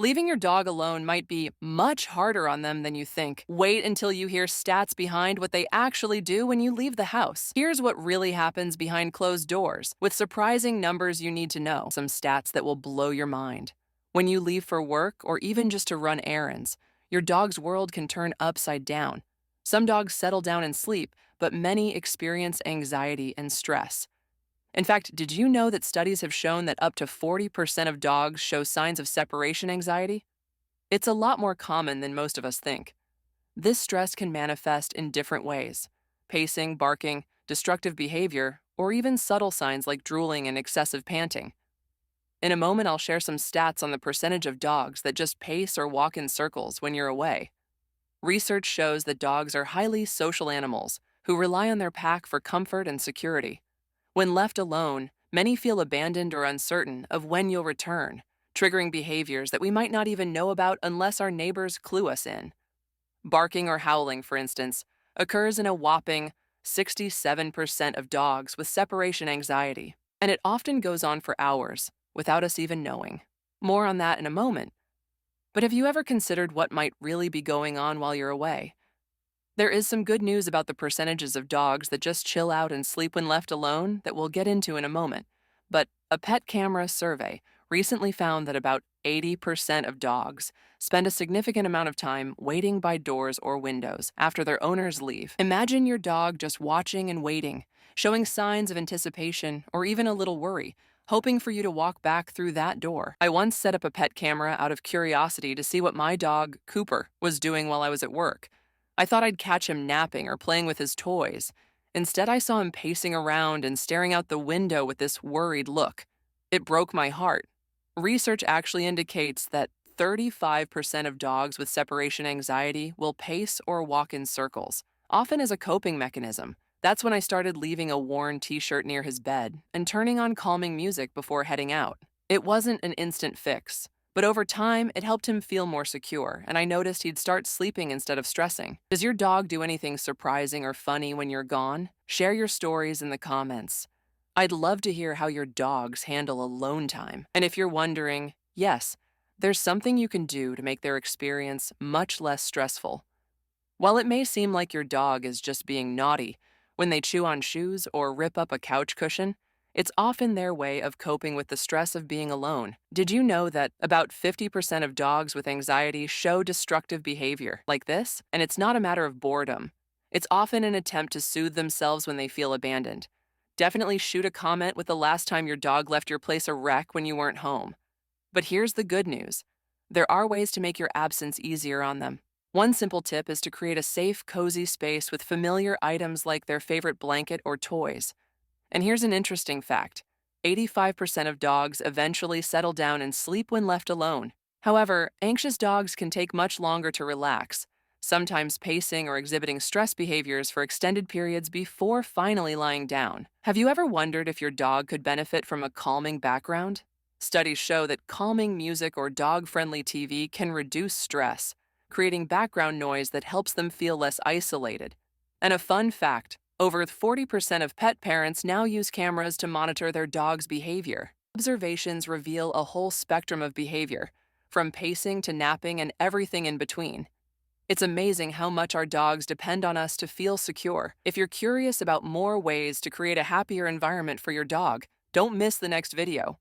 Leaving your dog alone might be much harder on them than you think. Wait until you hear stats behind what they actually do when you leave the house. Here's what really happens behind closed doors, with surprising numbers you need to know. Some stats that will blow your mind. When you leave for work or even just to run errands, your dog's world can turn upside down. Some dogs settle down and sleep, but many experience anxiety and stress. In fact, did you know that studies have shown that up to 40% of dogs show signs of separation anxiety? It's a lot more common than most of us think. This stress can manifest in different ways: pacing, barking, destructive behavior, or even subtle signs like drooling and excessive panting. In a moment, I'll share some stats on the percentage of dogs that just pace or walk in circles when you're away. Research shows that dogs are highly social animals who rely on their pack for comfort and security. When left alone, many feel abandoned or uncertain of when you'll return, triggering behaviors that we might not even know about unless our neighbors clue us in. Barking or howling, for instance, occurs in a whopping 67% of dogs with separation anxiety, and it often goes on for hours without us even knowing. More on that in a moment. But have you ever considered what might really be going on while you're away? There is some good news about the percentages of dogs that just chill out and sleep when left alone that we'll get into in a moment. But a pet camera survey recently found that about 80% of dogs spend a significant amount of time waiting by doors or windows after their owners leave. Imagine your dog just watching and waiting, showing signs of anticipation or even a little worry, hoping for you to walk back through that door. I once set up a pet camera out of curiosity to see what my dog, Cooper, was doing while I was at work. I thought I'd catch him napping or playing with his toys. Instead, I saw him pacing around and staring out the window with this worried look. It broke my heart. Research actually indicates that 35% of dogs with separation anxiety will pace or walk in circles, often as a coping mechanism. That's when I started leaving a worn t-shirt near his bed and turning on calming music before heading out. It wasn't an instant fix, but over time, it helped him feel more secure, and I noticed he'd start sleeping instead of stressing. Does your dog do anything surprising or funny when you're gone? Share your stories in the comments. I'd love to hear how your dogs handle alone time. And if you're wondering, yes, there's something you can do to make their experience much less stressful. While it may seem like your dog is just being naughty when they chew on shoes or rip up a couch cushion, it's often their way of coping with the stress of being alone. Did you know that about 50% of dogs with anxiety show destructive behavior like this? And it's not a matter of boredom. It's often an attempt to soothe themselves when they feel abandoned. Definitely shoot a comment with the last time your dog left your place a wreck when you weren't home. But here's the good news. There are ways to make your absence easier on them. One simple tip is to create a safe, cozy space with familiar items like their favorite blanket or toys. And here's an interesting fact. 85% of dogs eventually settle down and sleep when left alone. However, anxious dogs can take much longer to relax, sometimes pacing or exhibiting stress behaviors for extended periods before finally lying down. Have you ever wondered if your dog could benefit from a calming background? Studies show that calming music or dog-friendly TV can reduce stress, creating background noise that helps them feel less isolated. And a fun fact, over 40% of pet parents now use cameras to monitor their dog's behavior. Observations reveal a whole spectrum of behavior, from pacing to napping and everything in between. It's amazing how much our dogs depend on us to feel secure. If you're curious about more ways to create a happier environment for your dog, don't miss the next video.